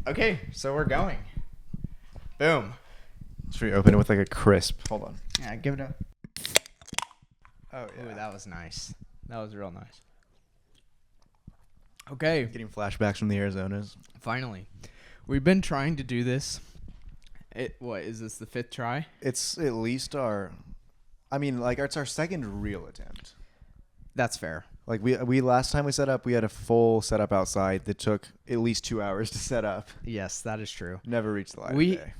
Okay, so we're going. Boom. Should we open it with like a crisp? Hold on. Yeah, give it a. Oh Ooh, that was nice. That was real nice. Okay, Getting flashbacks from the Arizonas. finally. We've been trying to do this. What is this, the 5th try? It's at least it's our second real attempt. That's fair. Like we last time we set up, we had a full setup outside that took at least 2 hours to set up. Yes, that is true. Never reached the light of day.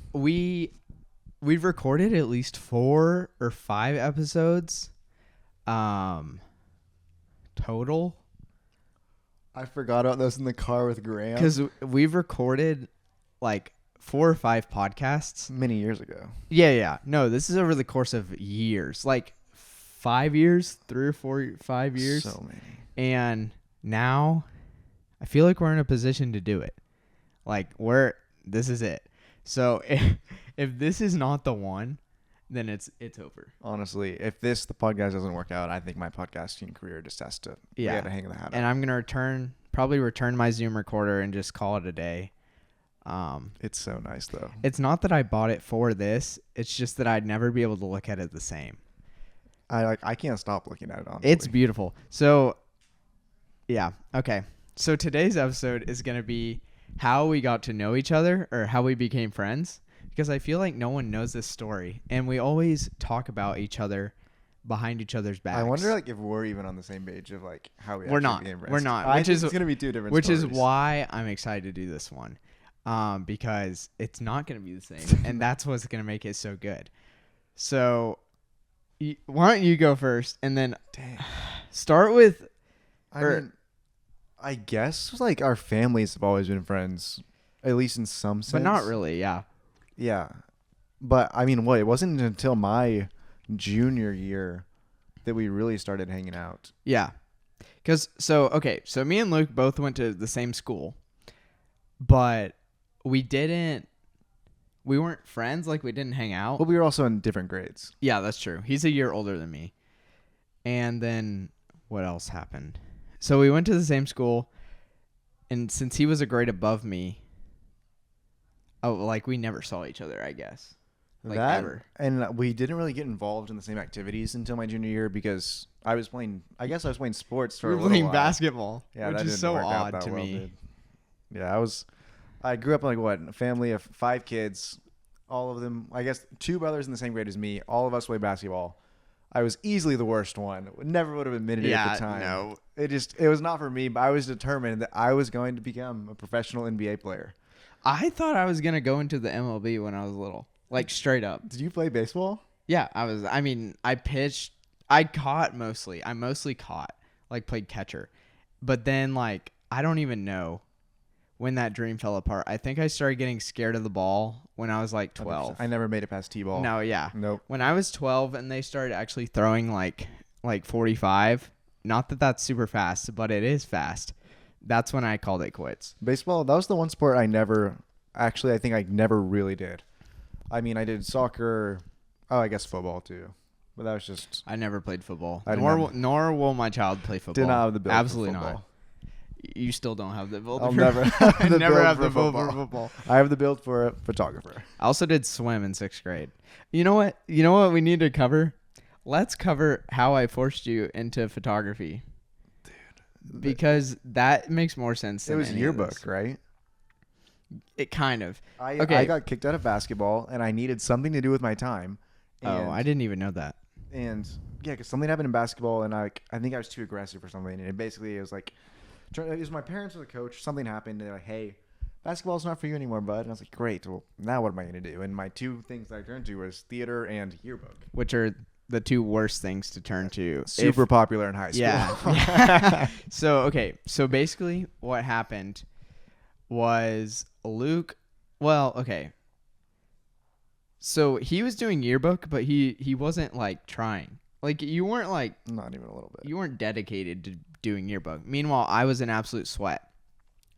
We've recorded at least 4 or 5 episodes total. I forgot about those in the car with Graham. Because we've recorded like 4 or 5 podcasts. Many years ago. Yeah. No, this is over the course of years. Like 5 years, 3 or 4, 5 years. So many. And now I feel like we're in a position to do it. Like this is it. So if this is not the one, then it's over. Honestly, if the podcast doesn't work out, I think my podcasting career just has to get a hang of the habit. And I'm gonna probably return my Zoom recorder and just call it a day. It's so nice though. It's not that I bought it for this. It's just that I'd never be able to look at it the same. I can't stop looking at it, honestly. It's beautiful. So, yeah. Okay. So today's episode is going to be how we got to know each other or how we became friends, because I feel like no one knows this story, and we always talk about each other behind each other's backs. I wonder if we're even on the same page of how we We're actually not. became friends. We're not. I think it's going to be 2 different which stories. is why I'm excited to do this one, because it's not going to be the same, and that's what's going to make it so good. So why don't you go first, and then start with... I guess our families have always been friends, at least in some sense. But not really, yeah. Yeah. But, it wasn't until my junior year that we really started hanging out. Yeah. So me and Luke both went to the same school, but we weren't friends, we didn't hang out. But we were also in different grades. Yeah, that's true. He's a year older than me. And then what else happened? So we went to the same school, and since he was a grade above me, we never saw each other, I guess. Ever. And we didn't really get involved in the same activities until my junior year because I was playing sports for a little while. We were playing basketball, yeah, which is so odd to me. Yeah, I grew up in a family of 5 kids, all of them, I guess 2 brothers in the same grade as me. All of us played basketball. I was easily the worst one. Never would have admitted it at the time. No. It was not for me, but I was determined that I was going to become a professional NBA player. I thought I was going to go into the MLB when I was little. Straight up. Did you play baseball? Yeah, I pitched. I caught mostly. I mostly caught. Played catcher. But then, I don't even know when that dream fell apart. I think I started getting scared of the ball when I was 12. I never made it past T-ball. No, yeah. Nope. When I was 12 and they started actually throwing 45, not that that's super fast, but it is fast. That's when I called it quits. Baseball, that was the one sport I think I never really did. I did soccer. Oh, I guess football too. But that was just... I never played football. Nor will my child play football. Did not have the build Absolutely for football. not. You still don't have the build. I'll never have the build for football. I have the build for a photographer. I also did swim in 6th grade. You know what? We need to cover? Let's cover how I forced you into photography. Dude. Because that makes more sense than it was yearbook, right? It kind of. I got kicked out of basketball, and I needed something to do with my time. I didn't even know that. And, yeah, because something happened in basketball, and I think I was too aggressive or something. And it was it was my parents or the coach. Something happened. They're like, hey, basketball's not for you anymore, bud. And I was like, great. Well, now what am I going to do? And my 2 things that I turned to was theater and yearbook. Which are the 2 worst things to turn to. Super popular in high school. Yeah. So basically what happened was Luke. Well, okay. So he was doing yearbook, but he wasn't trying. You weren't not even a little bit. You weren't dedicated to doing yearbook. Meanwhile, I was an absolute sweat.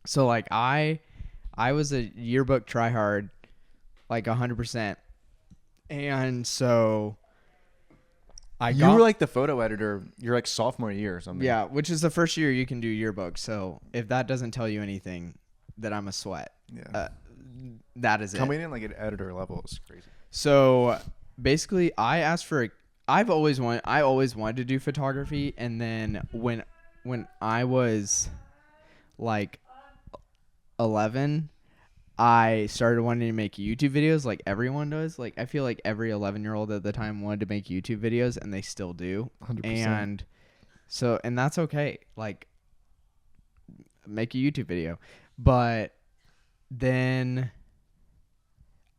So I was a yearbook tryhard 100%. And so you were the photo editor your sophomore year or something. Yeah, which is the first year you can do yearbook. So if that doesn't tell you anything, that I'm a sweat. Yeah. that is it. Coming in like an editor level is crazy. So basically, I always wanted to do photography, and then when I was like 11, I started wanting to make YouTube videos like everyone does. Like I feel like every 11-year-old at the time wanted to make YouTube videos, and they still do. 100%. And that's okay. Like make a YouTube video. But then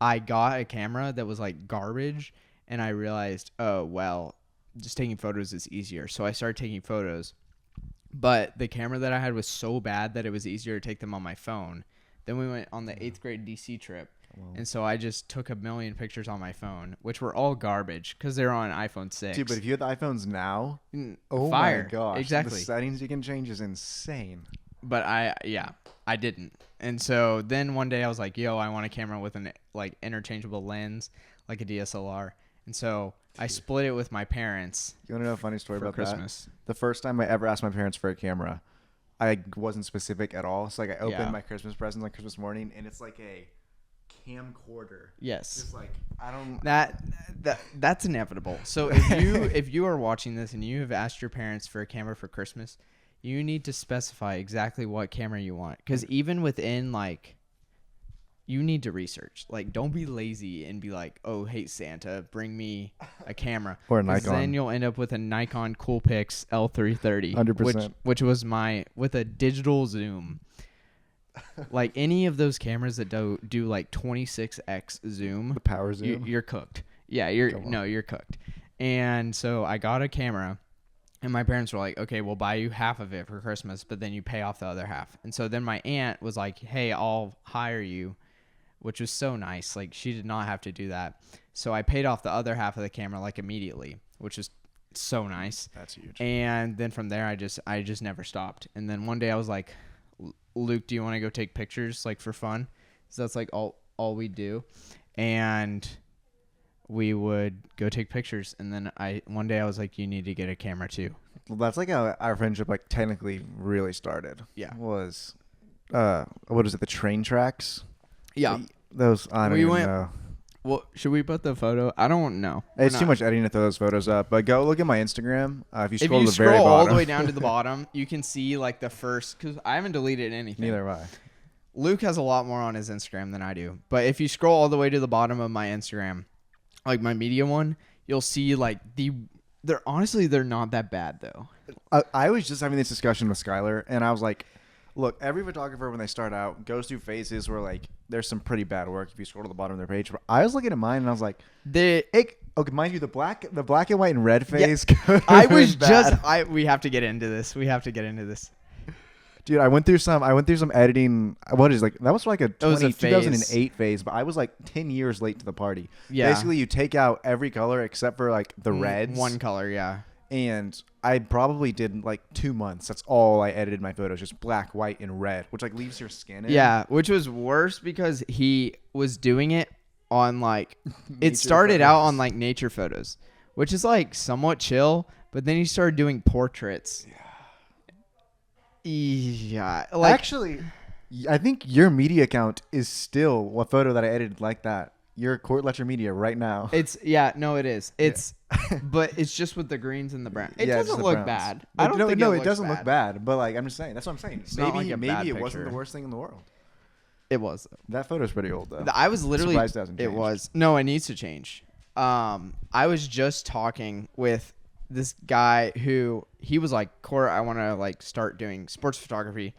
I got a camera that was like garbage, and I realized, oh, well, just taking photos is easier. So I started taking photos. But the camera that I had was so bad that it was easier to take them on my phone. Then we went on the 8th grade DC trip. And so I just took a million pictures on my phone, which were all garbage because they're on iPhone 6. Dude, but if you had the iPhones now, oh fire. my gosh. Exactly. The settings you can change is insane. But I didn't. And so then one day I was like, yo, I want a camera with an like interchangeable lens, like a DSLR. And so I split it with my parents. You want to know a funny story for about Christmas? That? The first time I ever asked my parents for a camera, I wasn't specific at all. So like I opened my Christmas presents on Christmas morning, and it's like a camcorder. Yes. Just like I don't. That's inevitable. So if you are watching this and you have asked your parents for a camera for Christmas, you need to specify exactly what camera you want. Because even within like, you need to research. Like, don't be lazy and be like, oh, hey Santa, bring me a camera. Or a Nikon. Then you'll end up with a Nikon Coolpix L330, 100%. which was with a digital zoom. Like any of those cameras that do like 26x zoom, The power zoom. you're cooked. Yeah, you're cooked. And so I got a camera, and my parents were like, okay, we'll buy you half of it for Christmas, but then you pay off the other half. And so then my aunt was like, hey, I'll hire you, which was so nice. Like she did not have to do that. So I paid off the other half of the camera like immediately, which was so nice. That's huge. And then from there, I just never stopped. And then one day I was like, Luke, do you want to go take pictures like for fun? So that's like all we do. And we would go take pictures. And then one day I was like, you need to get a camera too. Well, that's like how our friendship like technically really started. Yeah. Was what is it? The train tracks. Yeah. Those I don't even know. Well, should we put the photo? I don't know. It's too much editing to throw those photos up. But go look at my Instagram. If you scroll if you to the very scroll bottom. all the way down to the bottom, you can see like the first, because I haven't deleted anything. Neither have I. Luke has a lot more on his Instagram than I do. But if you scroll all the way to the bottom of my Instagram, like my media one, you'll see like they're not that bad though. I was just having this discussion with Skylar, and I was like, look, every photographer when they start out goes through phases where like there's some pretty bad work if you scroll to the bottom of their page. But I was looking at mine and I was like, okay, mind you, the black and white and red phase. Yeah, I was bad. We have to get into this. Dude, I went through some editing. What is like that was like a 2008 phase, but I was like 10 years late to the party. Yeah. Basically, you take out every color except for like the reds. One color, yeah. And I probably did like 2 months. That's all I edited my photos, just black, white, and red, which like leaves your skin in. Yeah, which was worse because he was doing it on like it started photos. out on like nature photos, which is like somewhat chill, but then he started doing portraits. Yeah. Like, actually, I think your media account is still a photo that I edited like that. Your Cort Letcher media right now. it is. It's but it's just with the greens and the brown. It doesn't look browns. bad. I don't don't think know. it doesn't bad. look bad, but like I'm just saying. That's what I'm saying. It's not like a bad Maybe it wasn't picture. the worst thing in the world. It was. That photo's pretty old though. I was literally. Surprised it hasn't It changed. was. No, it needs to change. I was just talking with this guy who he was like, Cort, I want to like start doing sports photography,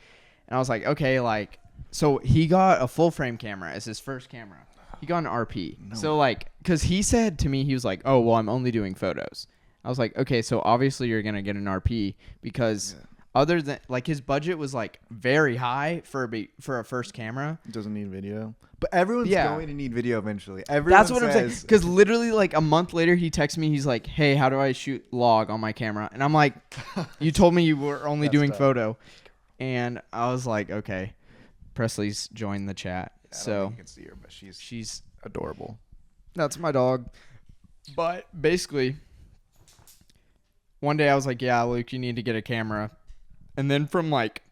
and I was like, okay, like, so he got a full frame camera as his first camera. He got an RP. No. So like, cause he said to me, he was like, oh, well, I'm only doing photos. I was like, okay, so obviously you're going to get an RP because other than like his budget was like very high for a first camera. It doesn't need video. But everyone's going to need video eventually. Everyone That's what I'm saying. Because literally like a month later, he texts me. He's like, hey, how do I shoot log on my camera? And I'm like, you told me you were only doing photo. And I was like, okay. Presley's joined the chat. I don't so think you can see her, but she's adorable. That's my dog. But basically, one day I was like, yeah, Luke, you need to get a camera. And then from like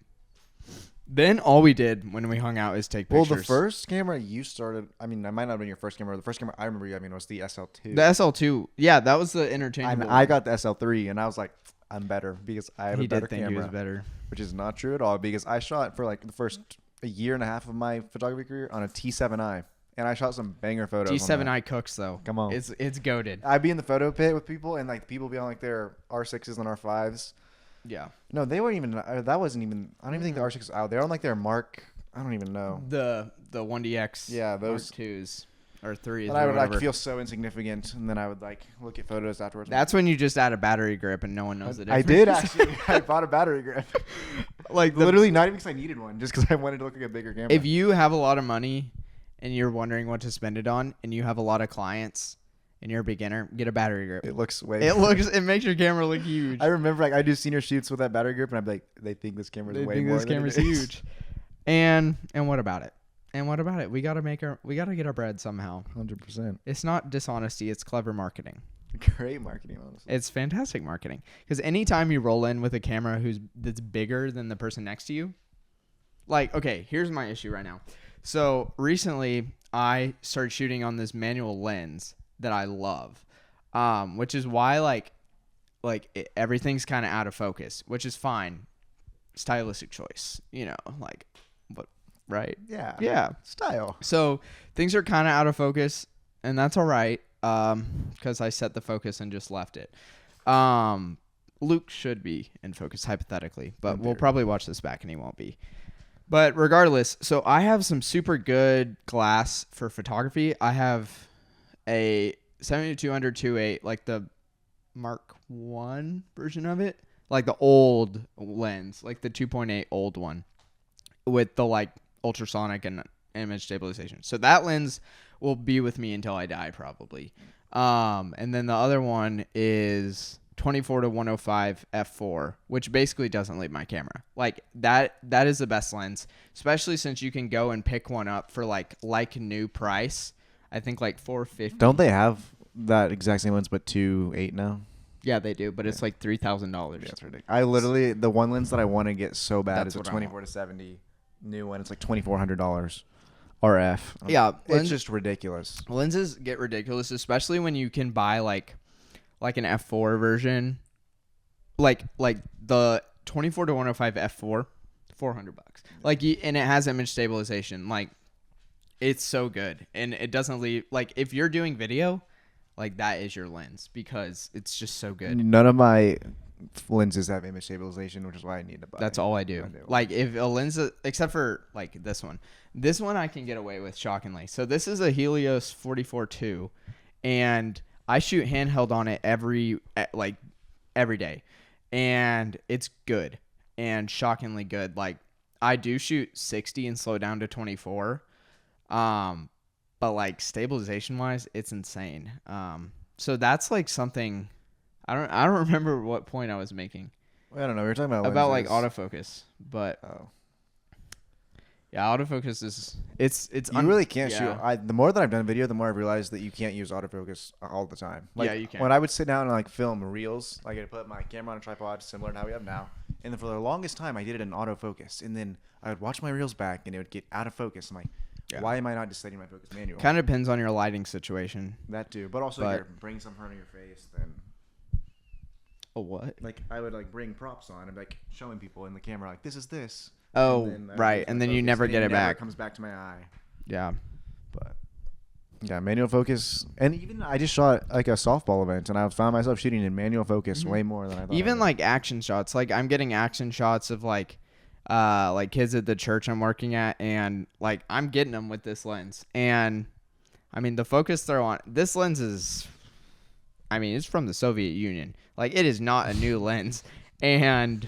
Then all we did when we hung out is take Well, pictures. the first camera you started, I mean, that might not have been your first camera. The first camera I remember you having was the SL2. The SL2, yeah, that was the And interchangeable. I got the SL3, and I was like, I'm better because I have He a better did think camera. he was better. Which is not true at all because I shot for like the first a year and a half of my photography career on a T7i, and I shot some banger photos. T7i cooks though. Come on. It's goated. I'd be in the photo pit with people, and like people be on like their R6s and R5s. Yeah. No, they weren't even. That wasn't even. I don't even think the R6 was out. They're on like their Mark. I don't even know. The 1DX. Yeah, those Mark 2s or 3s. And or I would whatever. like feel so insignificant, and then I would like look at photos afterwards. That's when you just add a battery grip and no one knows the I difference. did actually. I bought a battery grip. Like Literally, not even because I needed one, just because I wanted to look like a bigger camera. If you have a lot of money and you're wondering what to spend it on, and you have a lot of clients and you're a beginner, get a battery grip. it looks way. It makes your camera look huge. I remember like I do senior shoots with that battery grip, and I'd be like, they think this camera's They way think more. this than camera's it is. huge. And what about it? And what about it? We gotta get our bread somehow. 100%. It's not dishonesty. It's clever marketing. Great marketing, honestly. It's fantastic marketing. Because anytime you roll in with a camera that's bigger than the person next to you, like, okay, here's my issue right now. So recently, I started shooting on this manual lens that I love, which is why everything's kind of out of focus, which is fine, stylistic choice, but right, Yeah. yeah. Style. So things are kind of out of focus, and that's all right, because I set the focus and just left it. Luke should be in focus hypothetically, but we'll probably watch this back and he won't be. But regardless, so I have some super good glass for photography. I have a 7200 2.8, like the Mark 1 version of it, like the old lens, like the 2.8 old one with the like ultrasonic and image stabilization. So that lens will be with me until I die probably. And then the other one is 24 to 105 f4, which basically doesn't leave my camera. Like that is the best lens, especially since you can go and pick one up for like new price. I think like $450. Don't they have that exact same lens but 2.8 now? Yeah, they do, but it's like $3,000. Yeah, that's ridiculous. I literally the one lens that I want to get so bad That's is a what I 24 to 70 new one. It's like $2,400 RF. Yeah, It's just ridiculous. Lenses get ridiculous, especially when you can buy like an f4 version, like the 24 to 105 f4, $400. And it has image stabilization. Like, it's so good, and it doesn't leave. Like, if you're doing video, like that is your lens because it's just so good. None of my lenses have image stabilization, which is why I need to buy. That's all I do. Like if a lens, except for like this one I can get away with shockingly. So this is a Helios 44-2, and I shoot handheld on it every day, and it's good and shockingly good. Like I do shoot 60 and slow down to 24, but like stabilization wise, it's insane. So that's like something I don't remember what point I was making. I don't know. We were talking About like lenses. autofocus, but Oh. yeah, autofocus is it's You really can't yeah. shoot. The more that I've done video, the more I've realized that you can't use autofocus all the time. Like, Yeah, you can. When I would sit down and like film reels, like I'd put my camera on a tripod, similar to how we have now. And then for the longest time, I did it in autofocus. And then I would watch my reels back, and it would get out of focus. I'm like, why am I not just setting my focus manual? Kind of depends on your lighting situation. That too, but also if you're bringing something in front of your face, then A what? like I would like bring props on and like showing people in the camera like this is this. Oh, And then I would right, lose and my then you focus, never and get it back. Comes back to my eye. Yeah. But yeah, manual focus, and even I just shot like a softball event, and I found myself shooting in manual focus way more than I thought. Even like action shots. Like I'm getting action shots of like kids at the church I'm working at, and like I'm getting them with this lens. And I mean the focus throw on this lens is, I mean it's from the Soviet Union. Like it is not a new lens, and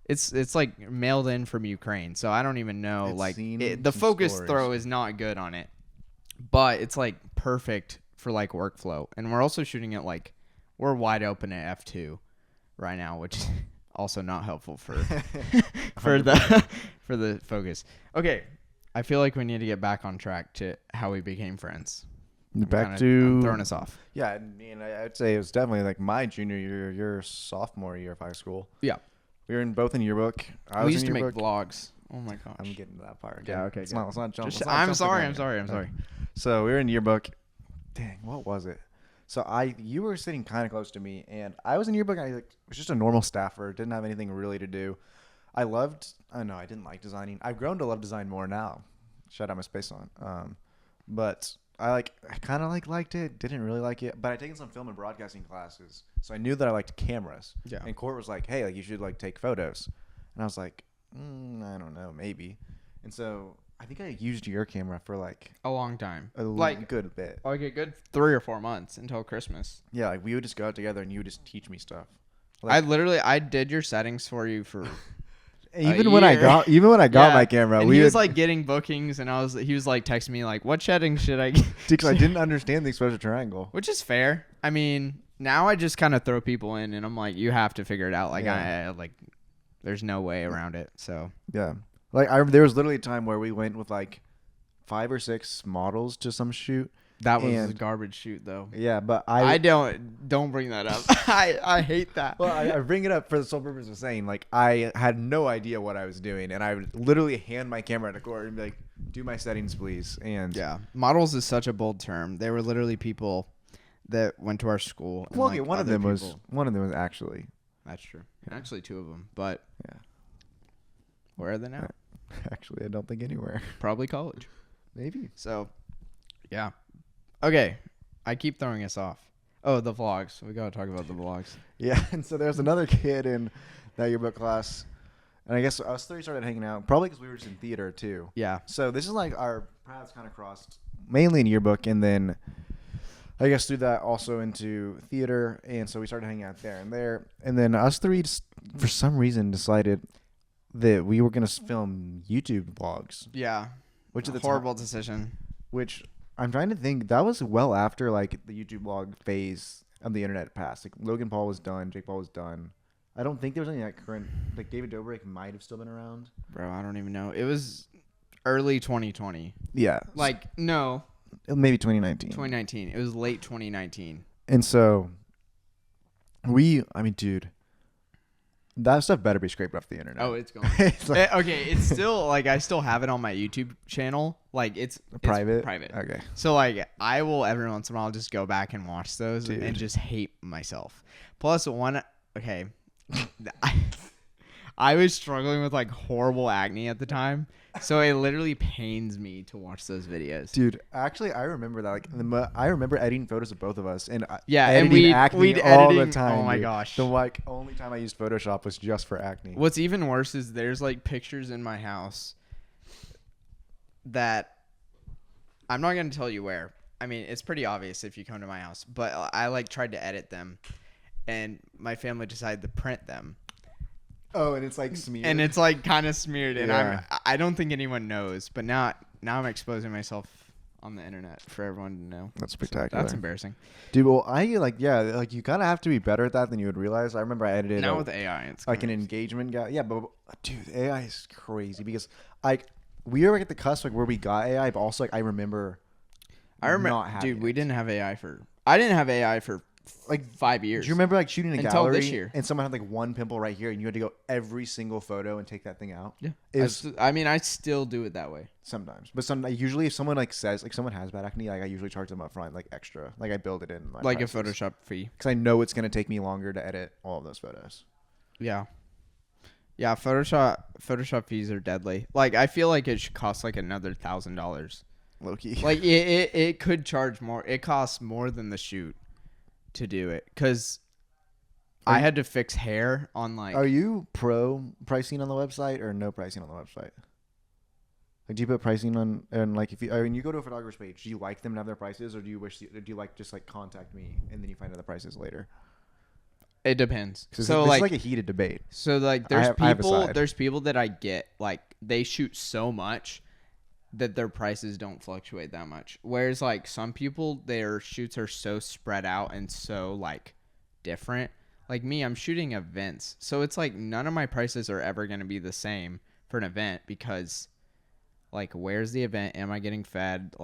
it's like mailed in from Ukraine. So I don't even know. The focus throw is not good on it, but it's like perfect for like workflow. And we're also shooting it like we're wide open at f2 right now, which is also not helpful for for the focus. Okay, I feel like we need to get back on track to how we became friends. I'm throwing us off. Yeah, I mean, I'd say it was definitely like my junior year, your sophomore year of high school. Yeah, we were both in yearbook. We used to make vlogs. Oh my gosh. I'm getting to that part. Yeah, okay, Let's good. not jump. Just, let's not I'm jump the sorry. gun I'm yet. sorry. I'm sorry. So we were in yearbook. Dang, what was it? So you were sitting kind of close to me, and I was in yearbook. And I was just a normal staffer. Didn't have anything really to do. I didn't like designing. I've grown to love design more now. Shout out my space on. But I kind of liked it. Didn't really like it. But I'd taken some film and broadcasting classes, so I knew that I liked cameras. Yeah. And Cort was like, "Hey, you should take photos," and I was like, "I don't know, maybe." And so I think I used your camera for A long time. a good bit. Like a good 3 or 4 months until Christmas. Yeah, we would just go out together and you would just teach me stuff. I did your settings for you for even when I got my camera, and he was getting bookings, and he was texting me what settings should I get? because I didn't understand the exposure triangle. Which is fair. I mean, now I just kind of throw people in, and I'm like, you have to figure it out. There's no way around it. So yeah, there was literally a time where we went with 5 or 6 models to some shoot. that was a garbage shoot, though. Yeah, but I don't bring that up. I hate that. Well, I bring it up for the sole purpose of saying I had no idea what I was doing, and I would literally hand my camera to Cort and be like, "Do my settings, please." And yeah, models is such a bold term. They were literally people that went to our school. And well, okay, one of them was actually. That's true. Actually, 2 of them, but yeah, where are they now? Actually, I don't think anywhere. Probably college. Maybe. So, yeah. Okay, I keep throwing us off. Oh, the vlogs. We gotta talk about the vlogs. Yeah, and so there's another kid in that yearbook class, and I guess us 3 started hanging out, probably because we were just in theater too. Yeah. So this is our paths kind of crossed, mainly in yearbook, and then I guess through that also into theater, and so we started hanging out there, and then us 3 just, for some reason decided that we were gonna film YouTube vlogs. Yeah. Which is a horrible decision. Which I'm trying to think. That was well after the YouTube vlog phase of the internet passed. Logan Paul was done. Jake Paul was done. I don't think there was any current. David Dobrik might have still been around. Bro, I don't even know. It was early 2020. Yeah. No. Maybe 2019. 2019. It was late 2019. And so dude, that stuff better be scraped off the internet. Oh, it's gone. Okay, it's still I still have it on my YouTube channel. It's private. Private. Okay. So I will every once in a while just go back and watch those and just hate myself. Plus okay, I was struggling with horrible acne at the time, so it literally pains me to watch those videos. Dude, actually, I remember that. I remember editing photos of both of us, and editing acne we'd all editing, the time. Oh my dude. gosh! The only time I used Photoshop was just for acne. What's even worse is there's pictures in my house that I'm not gonna tell you where. I mean, it's pretty obvious if you come to my house, but I tried to edit them, and my family decided to print them. Oh, and it's smeared. And it's kind of smeared, and Yeah. I don't think anyone knows, but now I'm exposing myself on the internet for everyone to know. That's So spectacular. that's embarrassing. Dude, well, you kind of have to be better at that than you would realize. I remember I edited Now with AI, it's an engagement guy. Yeah, but dude, AI is crazy because we were at the cusp where we got AI, but also I remember not having dude, we it. didn't have AI I didn't have AI for 5 years. Do you remember shooting a Until gallery this year. and someone had one pimple right here and you had to go every single photo and take that thing out? Yeah. It I still do it that way. sometimes, but usually if someone says someone has bad acne, I usually charge them up front extra, I build it in my A prices. Photoshop fee. Because I know it's gonna take me longer to edit all of those photos. Yeah. Yeah, Photoshop fees are deadly. I feel it should cost another $1,000. Low key. It could charge more. It costs more than the shoot to do it because I had to fix hair on Are you pro pricing on the website or no pricing on the website? Do you put pricing on and if you when you go to a photographer's page, do you like them to have their prices or do you just contact me and then you find out the prices later? It depends. So this is a heated debate. So I have a side. there's people that I get they shoot so much that their prices don't fluctuate that much. Whereas some people, their shoots are so spread out and so different. Me, I'm shooting events. So it's none of my prices are ever going to be the same for an event because where's the event? Am I getting fed?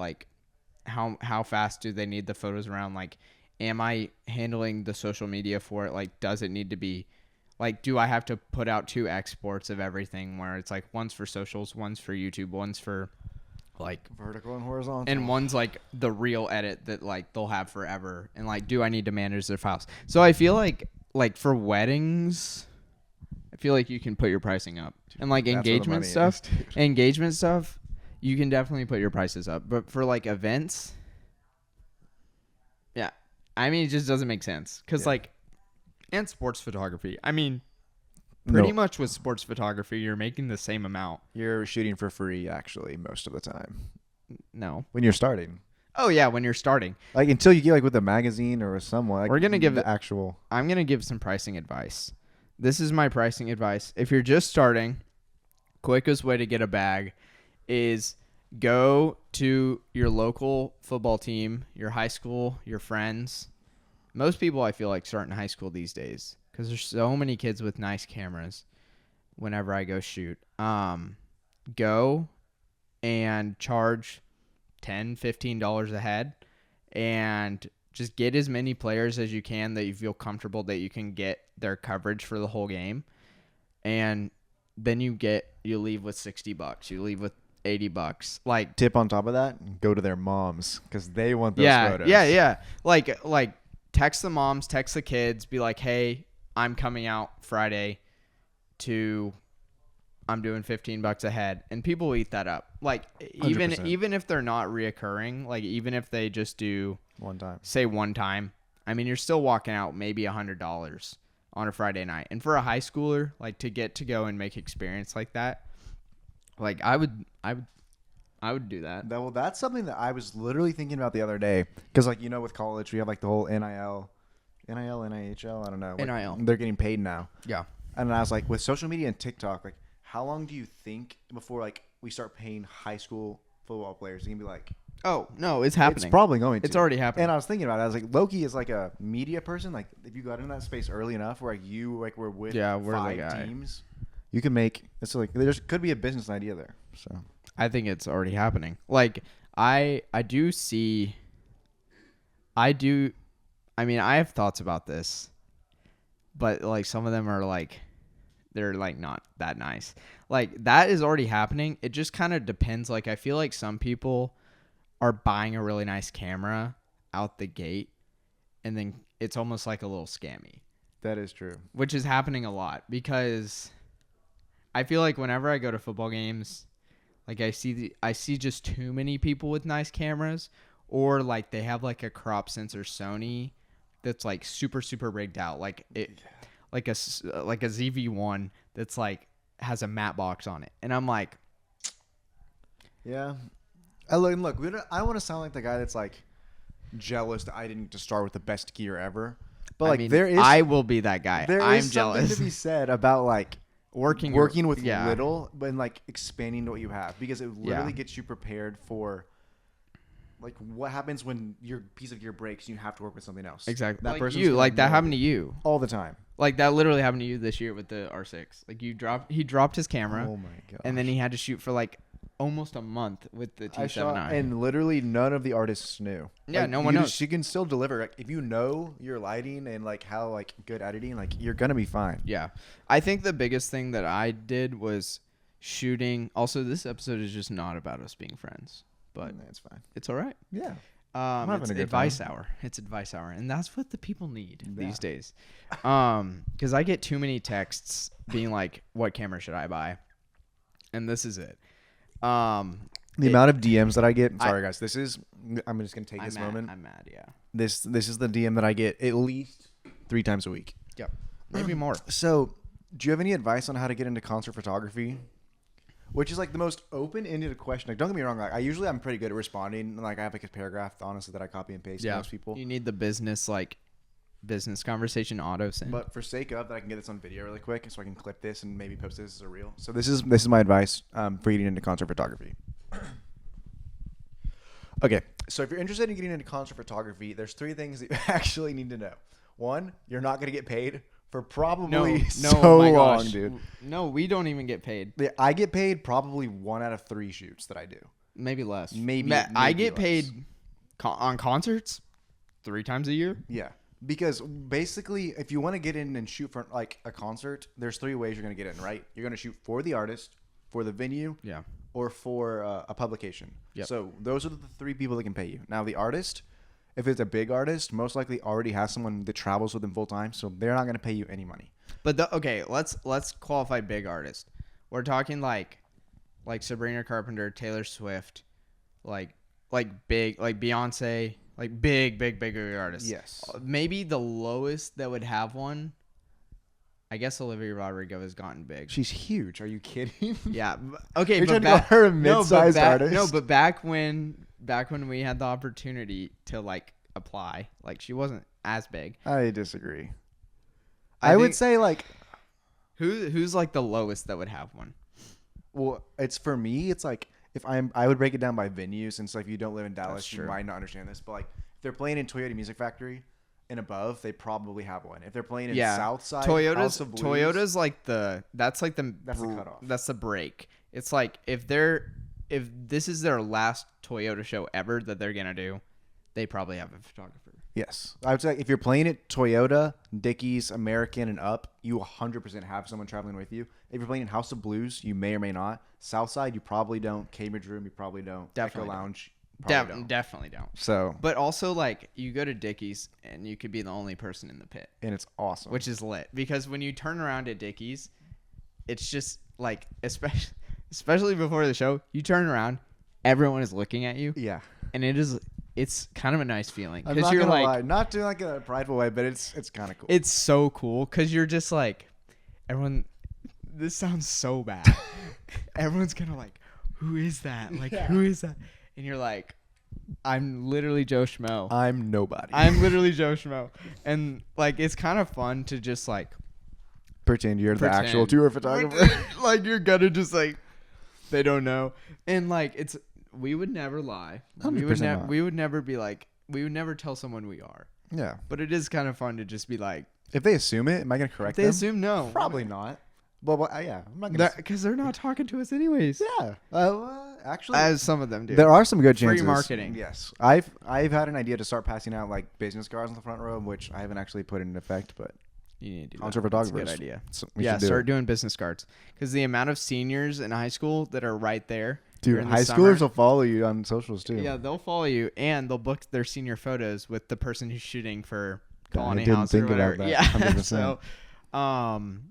How fast do they need the photos around? Am I handling the social media for it? Does it need to be Like, do I have to put out 2 exports of everything where it's like one's for socials, one's for YouTube, one's for like Vertical and horizontal. and one's like the real edit that like they'll have forever. And like, do I need to manage their files? So I feel like for weddings, I feel like you can put your pricing up. And like That's where the engagement money stuff, is, dude. you can definitely put your prices up. But for like events, yeah, I mean, it just doesn't make sense. Because like, and sports photography, I mean, pretty much with sports photography, you're making the same amount. You're shooting for free, actually, most of the time. No. When you're starting. Oh, yeah, when you're starting. Like, until you get, like, with a magazine or with someone. Like, We're going to give the actual. I'm going to give some pricing advice. This is my pricing advice. If you're just starting, quickest way to get a bag is go to your local football team, your high school, your friends. Most people, I feel like, start in high school these days because there's so many kids with nice cameras whenever I go shoot. Go and charge $10, $15 a head and just get as many players as you can that you feel comfortable that you can get their coverage for the whole game. And then you leave with $60. You leave with $80. Like, Tip on top of that, go to their moms because they want those photos. Yeah. Like text the moms, text the kids, be like, hey, I'm coming out Friday I'm doing $15 a head, and people will eat that up. Like, 100%. even if they're not reoccurring, like even if they just do one time, I mean, you're still walking out maybe $100 on a Friday night. And for a high schooler, like to get to go and make experience like that, like I would do that. Well, that's something that I was literally thinking about the other day because, like, with college we have like the whole NIL, NIHL. I don't know. Like, NIL. They're getting paid now. Yeah. And I was like, with social media and TikTok, like, how long do you think before like we start paying high school football players? You can be like, oh no, it's happening. It's probably going to. It's already happening. And I was thinking about it. I was like, Loki is like a media person. Like, if you got in that space early enough, where like you like were with we're 5 the guy. teams, you can make. It's like there could be a business idea there. So I think it's already happening. Like I mean, I have thoughts about this, but like some of them are like, they're like not that nice. Like that is already happening. It just kind of depends. Like I feel like some people are buying a really nice camera out the gate, and then it's almost like a little scammy. that is true. Which is happening a lot because I feel like whenever I go to football games, like I see just too many people with nice cameras, or like they have like a crop sensor Sony that's like super rigged out, like it, like a ZV-1 that's like has a matte box on it, and I'm like, yeah. I look. I don't want to sound like the guy that's like jealous that I didn't just start with the best gear ever. But like, I mean, there is, I will be that guy. I'm is jealous. something to be said about like working with yeah. little, but in like expanding to what you have, because it literally gets you prepared for like what happens when your piece of gear breaks and you have to work with something else. Exactly. That Like person's you, gonna like that know happened it to you. all the time. Like that literally happened to you this year with the R6. Like he dropped his camera. Oh my god! And then he had to shoot for like almost a month with the T7i. And literally none of the artists knew. Yeah, like, no one knows. You can still deliver. Like, if you know your lighting and like how like good editing, like you're gonna be fine. Yeah. I think the biggest thing that I did was shooting. Also, this episode is just not about us being friends, but That's fine. it's all right. Yeah. It's having a good advice time. hour. It's advice hour, and that's what the people need these days. Because I get too many texts being like, "What camera should I buy?" And this is it. The amount of DMs that I get. Sorry, guys. I'm just gonna take this moment. I'm mad. Yeah. This is the DM that I get at least 3 times a week. Yep. Maybe more. So, do you have any advice on how to get into concert photography? Which is like the most open-ended question. Like, don't get me wrong. Like, I'm pretty good at responding. Like, I have like a paragraph, honestly, that I copy and paste to most people. You need the business conversation auto send. But for sake of that, I can get this on video really quick, so I can clip this and maybe post this as a reel. So this is my advice for getting into concert photography. Okay, so if you're interested in getting into concert photography, there's 3 things that you actually need to know. 1, you're not going to get paid for probably so long, dude. No, we don't even get paid. I get paid probably 1 out of 3 shoots that I do. Maybe less. Maybe I get less. paid on concerts 3 times a year. Yeah. Because basically, if you want to get in and shoot for like a concert, there's 3 ways you're going to get in, right? You're going to shoot for the artist, for the venue, Yeah. or for a publication. Yep. So those are the 3 people that can pay you. Now, the artist, if it's a big artist, most likely already has someone that travels with them full time, so they're not going to pay you any money. But okay, let's qualify big artist. We're talking like Sabrina Carpenter, Taylor Swift, like big, like Beyonce, like big artists. Yes. Maybe the lowest that would have one, I guess Olivia Rodrigo has gotten big. She's huge. Are you kidding? Yeah. Okay, You're but trying to call her a mid-sized artist? No, but back when we had the opportunity to like apply, like she wasn't as big. I disagree. I would think- say like, Who's like the lowest that would have one? well, it's for me. It's like I would break it down by venue, since like if you don't live in Dallas, That's you true. might not understand this. But like if they're playing in Toyota Music Factory and above, they probably have one. If they're playing in Southside, House of Blues, Toyota's like that's the cutoff. That's the break. It's like if this is their last Toyota show ever that they're gonna do, they probably have a photographer. Yes, I would say if you're playing at Toyota, Dickies, American, and up, you 100% have someone traveling with you. If you're playing in House of Blues, you may or may not. Southside, you probably don't. Cambridge Room, you probably don't. Definitely Echo don't. Lounge, probably don't. Definitely don't. So, But also, like, you go to Dickies and you could be the only person in the pit, and it's awesome. which is lit. Because when you turn around at Dickies, it's just like, especially before the show, you turn around, everyone is looking at you, yeah, and it's kind of a nice feeling I'm because not you're gonna like, lie. Not doing like in a prideful way, but it's kind of cool. it's so cool because you're just like, everyone. This sounds so bad. Everyone's gonna like, who is that? Like, Yeah. who is that? And you're like, I'm literally Joe Schmo. I'm nobody. I'm literally Joe Schmo. And like, it's kind of fun to just like pretend you're the pretend. actual tour photographer. Like, you're gonna just like, they don't know. And like, we would never lie. 100% not. We would never be like, we would never tell someone we are. Yeah. But it is kind of fun to just be like, If they assume it, am I gonna correct they them? assume no. Probably not. Well, yeah, I'm not gonna. Because they're not talking to us anyways. Yeah. Actually, As some of them do. there are some good Free chances. marketing. Yes, I've had an idea to start passing out like business cards on the front row, which I haven't actually put into effect, but You need to do concert that. That's a photographers. good idea. So we Yeah, should do start it. doing business cards. Because the amount of seniors in high school that are right there. Dude, during the high summer- schoolers will follow you on socials too. Yeah, they'll follow you, and they'll book their senior photos with the person who's shooting for God, I Colony didn't House think or whatever. about that, Yeah, 100%. so,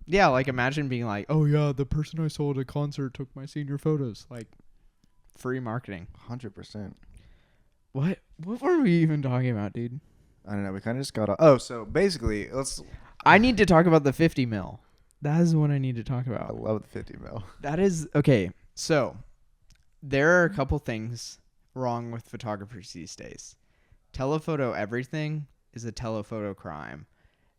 yeah, like imagine being like, oh yeah, the person I saw at a concert took my senior photos. Like, free marketing. 100%. What were we even talking about, dude? I don't know. We kind of just got. Oh, so basically, I need to talk about the 50 mil. That is what I need to talk I about. love the 50 mil. That is okay. So there are a couple things wrong with photographers these days. Telephoto everything is a telephoto crime.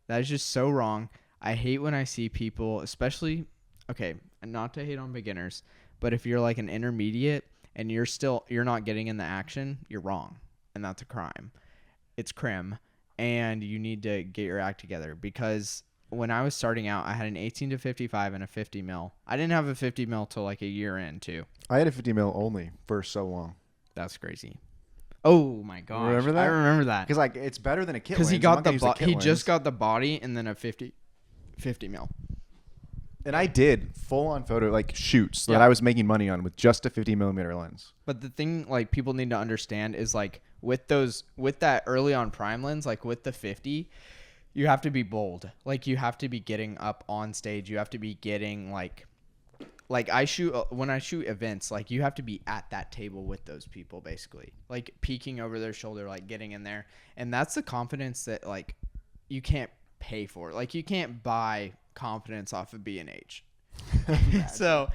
That is just so wrong. I hate when I see people, especially, okay, not to hate on beginners, but if you're like an intermediate and you're not getting in the action, you're wrong. And that's a crime. It's crim. And you need to get your act together, because when I was starting out, I had an 18 to 55 and a 50 mil. I didn't have a 50 mil till like a year in too. I had a 50 mil only for so long That's crazy. Oh my gosh. Remember that? I remember that. because like it's better than a kit. Because he lens. got I'm not the gonna use kit he lens. just got the body and then a 50 mil. And I did full on photo like shoots that Yeah. I was making money on with just a 50 millimeter lens. But the thing like people need to understand is like with that early on prime lens, like with the 50, you have to be bold. Like you have to be getting up on stage. You have to be getting like when I shoot events, like you have to be at that table with those people basically, like peeking over their shoulder, like getting in there. And that's the confidence that like you can't pay for. Like you can't buy confidence off of B&H. So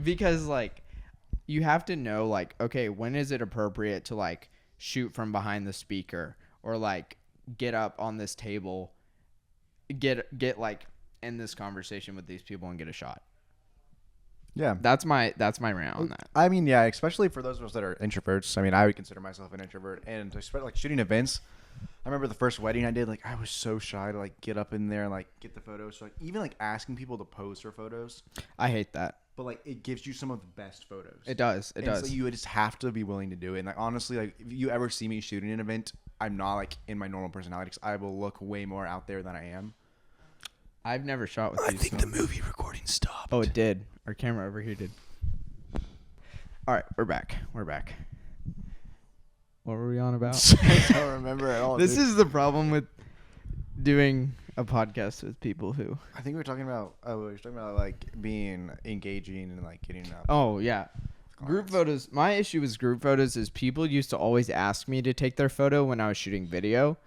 because like you have to know like, okay, when is it appropriate to like shoot from behind the speaker or like get up on this table, get like in this conversation with these people and get a shot. Yeah. That's my rant on that. I mean, yeah, especially for those of us that are introverts. I mean, I would consider myself an introvert, and especially like shooting events. I remember the first wedding I did, like I was so shy to like get up in there and like get the photos. So like even like asking people to pose for photos. I hate that. but like it gives you some of the best photos. It does. It does. So you just have to be willing to do it. And like honestly, like if you ever see me shooting an event, I'm not like in my normal personality because I will look way more out there than I am. I've never shot with you. I think the movie recording stopped. Oh, it did. Our camera overheated. All right, we're back. We're back. What were we on about? I don't remember at all. This dude. is the problem with doing a podcast with people who. I think we were talking about. Oh, we were talking about like being engaging and like getting up. Oh yeah, group photos. My issue with group photos is people used to always ask me to take their photo when I was shooting video.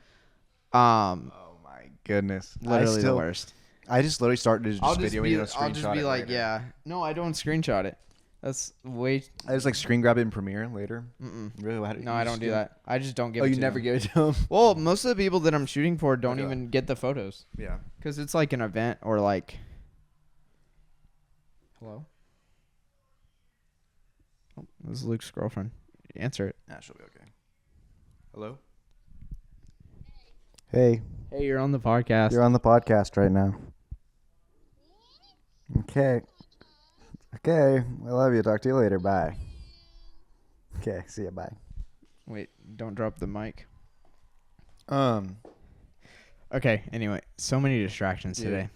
Oh my goodness! Literally the worst. I just literally started just videoing it. I'll just be like, later. yeah. No, I don't screenshot it. That's way. I just like screen grab it in Premiere later. Mm-mm. Really? No, I don't do that. I just don't give. Oh, it you to never them. give it to them? Well, most of the people that I'm shooting for don't do even get the photos Yeah. because it's like an event or like. Hello. Oh, this is Luke's girlfriend. Answer it. Nah, she'll be okay. Hello. Hey, Hey, you're on the podcast. you're on the podcast right now. Okay. Okay. I love you. Talk to you later. Bye. Okay. See ya. Bye. Wait, don't drop the mic. Um. Okay. Anyway, so many distractions Yeah. today.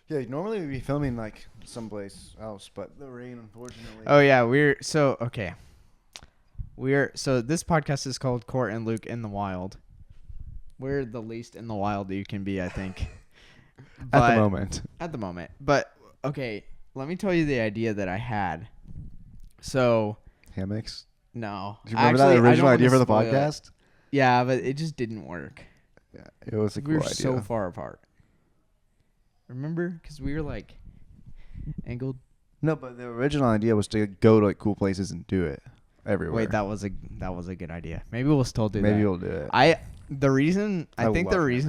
Yeah. Normally we'd be filming like someplace else, but the rain, unfortunately. Oh yeah, so this podcast is called Cort and Luke in the Wild. We're the least in the wild that you can be, I think. At the moment. At the moment. But okay, let me tell you the idea that I had. So Hammocks. no. Do you remember Actually, that I original don't idea for wanna the spoil it. podcast? Yeah, but it just didn't work. Yeah, it was a We cool were idea. so far apart. Remember? Because we were like angled. No, but the original idea was to go to like cool places and do it everywhere. Wait, that was a good idea. Maybe we'll still do that. Maybe we'll do it. I think the reason love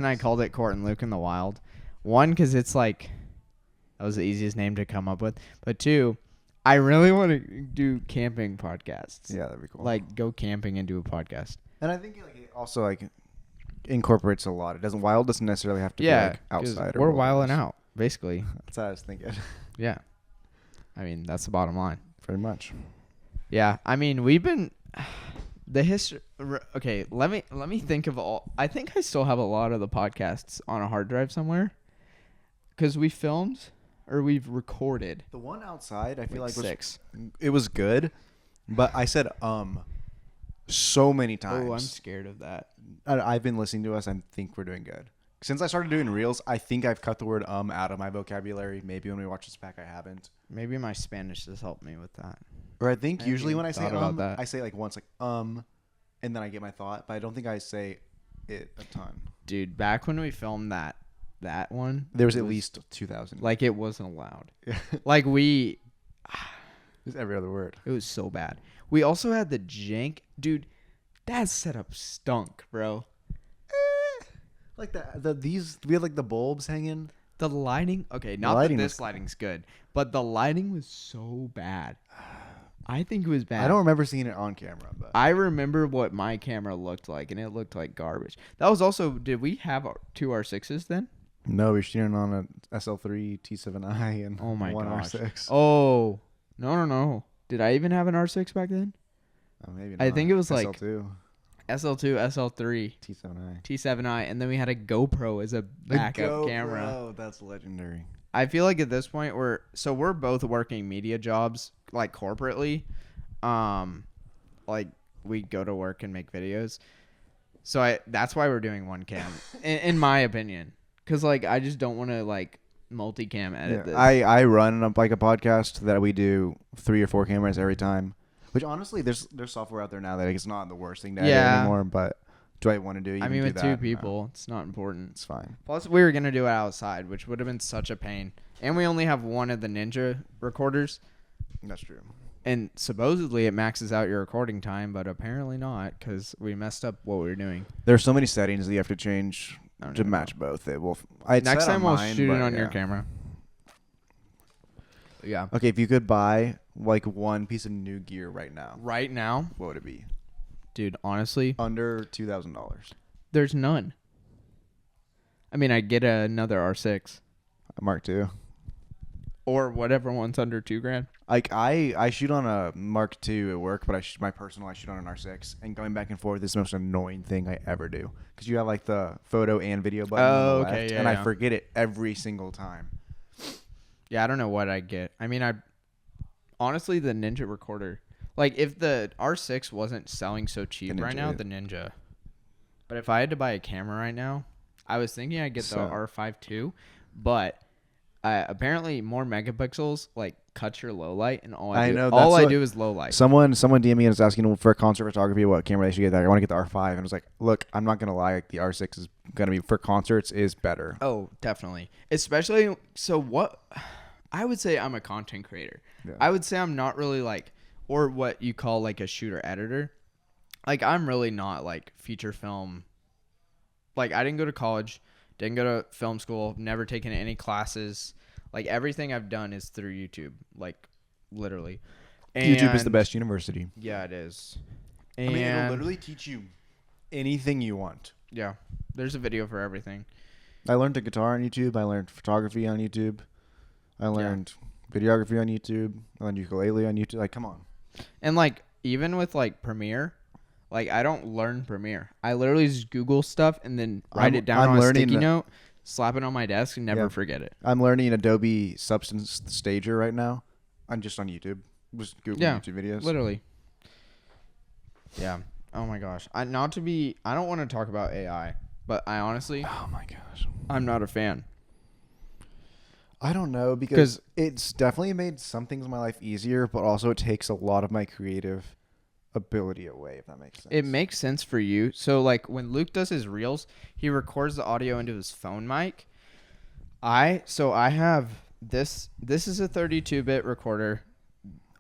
I Hammocks. called it Cort and Luke in the Wild, one, because it's like that was the easiest name to come up with, but two, I really want to do camping podcasts. Yeah, that'd be cool. Like go camping and do a podcast. and I think like it also like incorporates a lot. It doesn't doesn't necessarily have to be like 'cause outside. we're or wilding wilderness. out basically. That's what I was thinking. Yeah, I mean that's the bottom line. Pretty much. Yeah, I mean we've been the history. Okay, let me think of all. I think I still have a lot of the podcasts on a hard drive somewhere, because we filmed or we've recorded. The one outside, I feel like was 6. it was good, but I said so many times. Oh, I'm scared of that. I've been listening to us. I think we're doing good. Since I started doing reels, I think I've cut the word out of my vocabulary. Maybe when we watch this back, I haven't. Maybe my Spanish has helped me with that. Or I think I usually hadn't when I say thought about that. I say like once like and then I get my thought, but I don't think I say it a ton. Dude, back when we filmed that one, There was it at least 2,000. like it wasn't allowed. Yeah. Like we, Just every other word. it was so bad. We also had the jank, dude. That setup stunk, bro. Like we had like the bulbs hanging. The lighting, okay, not lighting that was this lighting's good, but the lighting was so bad. I think it was bad. I don't remember seeing it on camera, but I remember what my camera looked like, and it looked like garbage. That was also. Did we have 2 R6s then? no, we're shooting on a SL3 T7i and Oh my one gosh. R6. Oh no! Did I even have an R6 back then? Oh, maybe I not. think it was like SL2 SL2, SL3, T7i. T7i, and then we had a GoPro as a backup camera. Oh, that's legendary. I feel like at this point we're both working media jobs like corporately. Like we go to work and make videos. So that's why we're doing one cam in my opinion. Cuz like I just don't want to like multicam edit this. I run like a podcast that we do 3 or 4 cameras every time. Which honestly, there's software out there now that like, it's not the worst thing to edit anymore. But do I want to do? I mean, do with that? 2 people, No, it's not important. it's fine. Plus, we were gonna do it outside, which would have been such a pain. And we only have one of the Ninja recorders, That's true. and supposedly it maxes out your recording time, but apparently not, because we messed up what we were doing. There's so many settings that you have to change I don't to know. match both. It will. I'd Next set time on we'll mine, shoot it but on your yeah. camera. Yeah. Okay, if you could buy like one piece of new gear right now, Right now, what would it be? dude, honestly, Under $2,000. there's none. I mean, I'd get another R6. Mark II. or whatever one's under $2,000. Like I shoot on a Mark II at work, but I shoot on an R6, and going back and forth is the most annoying thing I ever do because you have like the photo and video button on the left, okay, yeah, and I yeah. forget it every single time. Yeah, I don't know what I get. I mean, honestly, the Ninja recorder, like if the R6 wasn't selling so cheap right now, the Ninja. But if I had to buy a camera right now, I was thinking I'd get the R5 too, but apparently more megapixels like cuts your low light, and all I do is low light. Someone DM me and was asking for concert photography what camera they should get. Like, I want to get the R5, and I was like, look, I'm not gonna lie, like, the R6 is gonna be for concerts is better. Oh, definitely. Especially what I would say I'm a content creator. Yeah. I would say I'm not really like, or what you call like a shooter editor. Like I'm really not like feature film. Like I didn't go to college, didn't go to film school, never taken any classes. Like everything I've done is through YouTube, like literally. And YouTube is the best university. Yeah, it is. And I mean, it'll literally teach you anything you want. Yeah, there's a video for everything. I learned the guitar on YouTube. I learned photography on YouTube. I learned videography on YouTube. I learned ukulele on YouTube. Like, come on. And like even with like Premiere, like I don't learn Premiere. I literally just Google stuff and then write it down on a sticky note, slap it on my desk, and never forget it. I'm learning Adobe Substance Stager right now. I'm just on YouTube. Just Google YouTube videos. Literally. Yeah. Oh my gosh. I don't want to talk about AI, but I honestly, oh my gosh, I'm not a fan. I don't know, because it's definitely made some things in my life easier, but also it takes a lot of my creative ability away, if that makes sense. It makes sense for you. So like when Luke does his reels, he records the audio into his phone mic. I have this is a 32-bit recorder.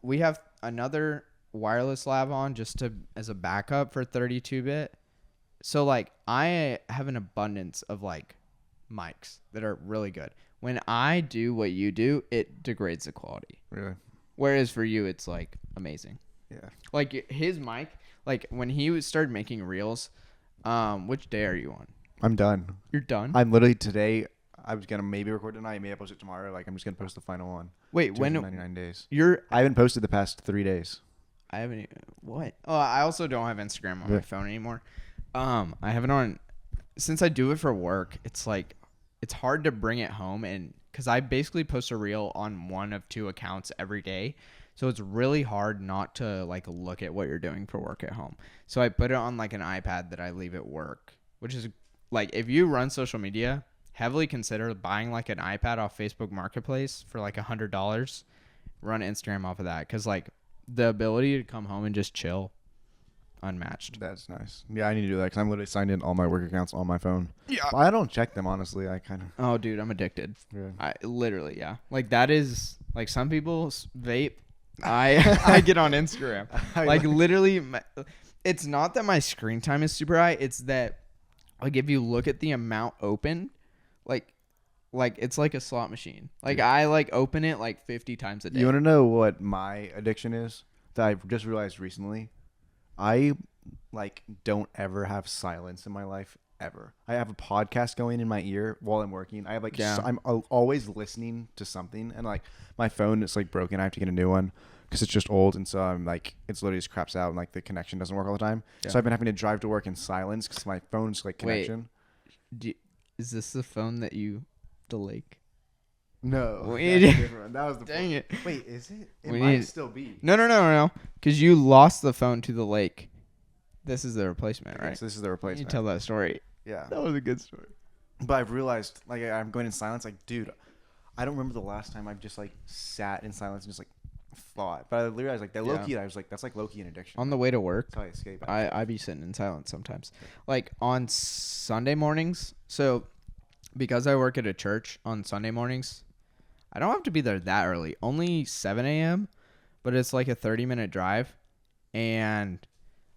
We have another wireless lav on just as a backup for 32-bit. So like I have an abundance of like mics that are really good. When I do what you do, it degrades the quality. Really? Whereas for you, it's like amazing. Yeah. Like his mic, like when he started making reels, which day are you on? I'm done. You're done? I'm literally today. I was gonna maybe record tonight, maybe I'll post it tomorrow. Like I'm just gonna post the final one. Wait, when 99 days. I haven't posted the past 3 days. I haven't even, what? Oh, I also don't have Instagram on my phone anymore. I have it on since I do it for work. It's like it's hard to bring it home, and because I basically post a reel on one of 2 accounts every day. So it's really hard not to like look at what you're doing for work at home. So I put it on like an iPad that I leave at work, which is like if you run social media, heavily consider buying like an iPad off Facebook Marketplace for like $100. Run Instagram off of that, because like the ability to come home and just chill, unmatched. That's nice. Yeah, I need to do that because I'm literally signed in all my work accounts on my phone. Yeah. But I don't check them, honestly. I kind of. Oh, dude, I'm addicted. Yeah. I literally, yeah. Like that is like some people vape. I get on Instagram. Like literally, it's not that my screen time is super high. It's that like if you look at the amount open, like it's like a slot machine. Like I like open it like 50 times a day. You want to know what my addiction is that I've just realized recently? I like don't ever have silence in my life ever. I have a podcast going in my ear while I'm working. I have like I'm always listening to something, and like my phone is like broken. I have to get a new one because it's just old, and so I'm like it's literally just craps out and like the connection doesn't work all the time. Yeah. So I've been having to drive to work in silence because my phone's like connection. Wait, is this the phone that you the lake? No, that was the dang point. it. Wait, is it? It might still be. No. Because you lost the phone to the lake. This is the replacement, right? So this is the replacement. You tell that story. Yeah, that was a good story. But I've realized, like, I'm going in silence. Like, dude, I don't remember the last time I've just like sat in silence and just like thought. But I realized, like, that low key, I was like, that's like low key an addiction. On the way to work, that's how I escape. I be sitting in silence sometimes. Like on Sunday mornings. So because I work at a church on Sunday mornings, I don't have to be there that early. Only 7 a.m. But it's like a 30-minute drive, and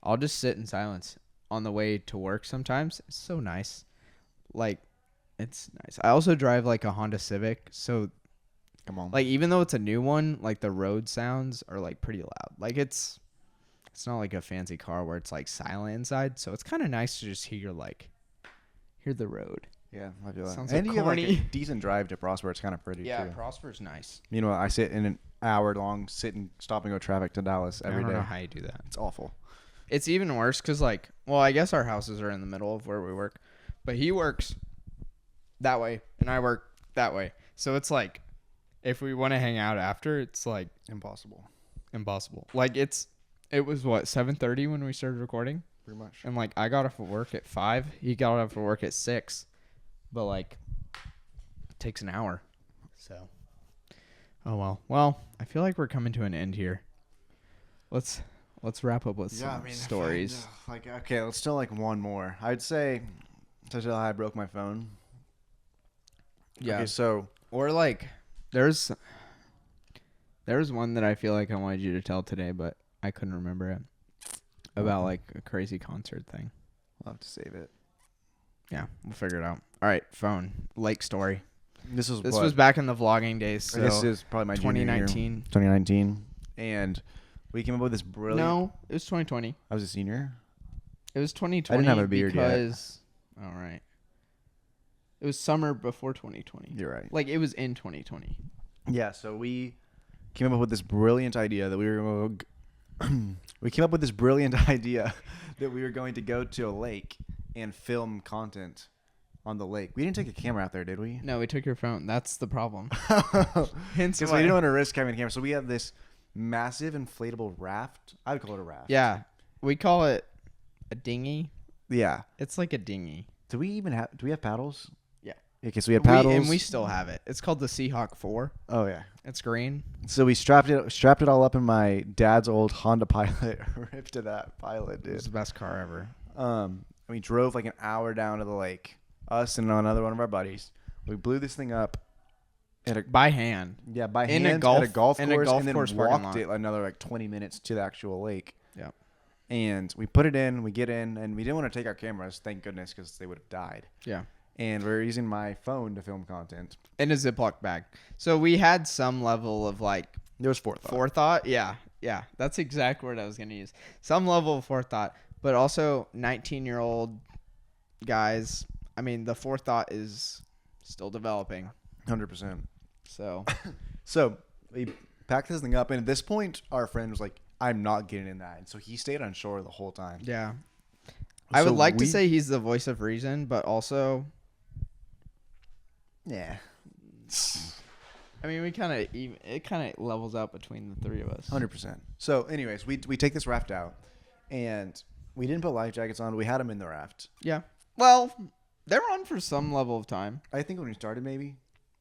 I'll just sit in silence on the way to work sometimes. It's so nice. Like, it's nice. I also drive like a Honda Civic, so come on. Like even though it's a new one, like the road sounds are like pretty loud. Like it's not like a fancy car where it's like silent inside, so it's kind of nice to just hear the road. Yeah, I feel that. Sounds And so you have like a corny. decent drive to Prosper. It's kind of pretty Yeah, too. Prosper's nice. You know, I sit in an hour long sit and stop and go traffic to Dallas every I don't day. know how you do that. It's awful. It's even worse because, like, well, I guess our houses are in the middle of where we work, but he works that way and I work that way. So it's like, if we want to hang out after, it's like Impossible. impossible. Like it was what 7:30 when we started recording, Pretty much. and like I got off of work at 5. He got off of work at 6, but like it takes an hour. So, oh well. Well, I feel like we're coming to an end here. Let's wrap up with some stories. Like, okay, let's do like one more. I'd say until I broke my phone. Yeah. Okay, so Or like there's one that I feel like I wanted you to tell today, but I couldn't remember it. About like a crazy concert thing. I'll have to save it. Yeah, we'll figure it out. All right, phone. Lake story. This was back in the vlogging days. So this is probably my junior year. 2019. 2019. And we came up with this brilliant. No, it was 2020. I was a senior. It was 2020. I didn't have a beard yet. because, all right. It was summer before 2020. You're right. Like it was in 2020. Yeah, so we came up with this brilliant idea that we were going to go to a lake and film content on the lake. We didn't take a camera out there, did we? No, we took your phone. That's the problem. Hence Because we didn't want to risk having a camera. So we have this massive inflatable raft. I would call it a raft. Yeah, we call it a dinghy. Yeah. It's like a dinghy. Do we have paddles? Yeah. Okay, so we have paddles. And we still have it. It's called the Seahawk 4. Oh, yeah. It's green. So we strapped it all up in my dad's old Honda Pilot. Ripped to that Pilot, dude. It's the best car ever. And we drove like an hour down to the lake. Us and another one of our buddies. We blew this thing up By hand. Yeah, by In hand a golf- at a golf in a course, golf and then course parking walked lot. it another like 20 minutes to the actual lake. Yeah. And we put it in, we get in, and we didn't want to take our cameras, thank goodness, because they would have died. Yeah. And we were using my phone to film content. In a Ziploc bag. So we had some level of like There was forethought. forethought. Yeah. Yeah. That's the exact word I was going to use. Some level of forethought. But also 19-year-old guys. I mean, the forethought is still developing. 100%. So. So we packed this thing up, and at this point, our friend was like, I'm not getting in that. And so he stayed on shore the whole time. Yeah. I So would like to say he's the voice of reason, but also, yeah. I mean, it kind of levels out between the three of us. 100%. So anyways, we take this raft out, and we didn't put life jackets on. We had them in the raft. Yeah. Well, they're on for some level of time. I think when we started, maybe.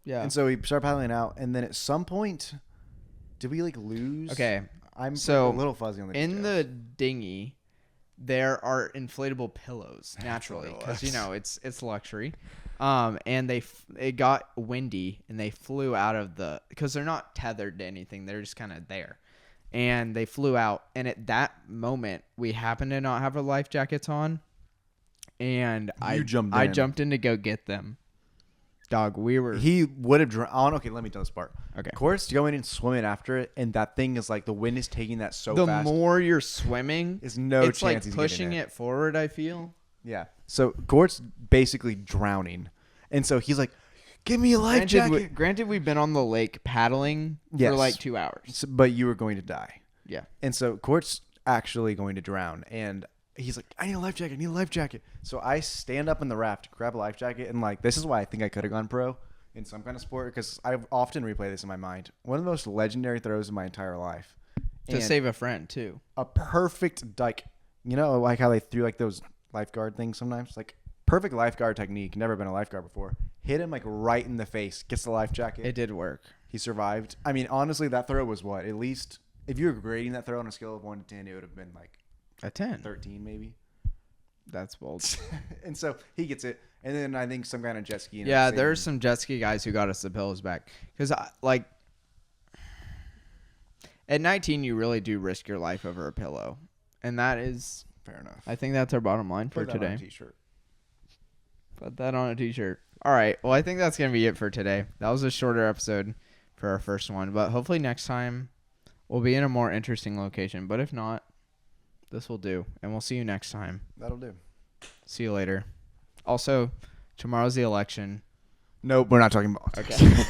Yeah. And so we started paddling out, and then at some point, did we like lose? Okay. I'm So, a little fuzzy on the In details. the dinghy, there are inflatable pillows naturally because it's luxury. And it got windy and they flew out of because they're not tethered to anything. They're just kind of there, and they flew out. And at that moment, we happened to not have our life jackets on, and I jumped in to go get them. Dog, He would have drowned. Okay, let me tell this part. Okay. Of course, going and swimming after it, and that thing is like the wind is taking that so the fast. more you're swimming, There's no it's chance like he's pushing getting it forward. I feel. Yeah. So Cort's basically drowning, and so he's like, "Give me a life jacket." Granted, we've been on the lake paddling Yes. for like 2 hours. But you were going to die. Yeah. And so Cort's actually going to drown, and he's like, I need a life jacket. I need a life jacket. So I stand up in the raft, grab a life jacket, and like this is why I think I could have gone pro in some kind of sport, because I often replay this in my mind. One of the most legendary throws in my entire life. To And save a friend too. a perfect, like, you know, like how they threw like those lifeguard things sometimes? Like perfect lifeguard technique. Never been a lifeguard before. Hit him like right in the face. Gets the life jacket. It did work. He survived. I mean, honestly, that throw was what? At least if you were grading that throw on a scale of 1 to 10, it would have been like A 10. 13 maybe. That's bold. And so he gets it. And then I think some kind of jet ski. Yeah, there's some jet ski guys who got us the pillows back. Because, like, at 19, you really do risk your life over a pillow. And that is, fair enough. I think that's our bottom line for Put that on today. a t-shirt. Put that on a t-shirt. All right. Well, I think that's going to be it for today. That was a shorter episode for our first one. But hopefully next time we'll be in a more interesting location. But if not, this will do. And we'll see you next time. That'll do. See you later. Also, Tomorrow's the election. Nope, we're not talking about. Okay.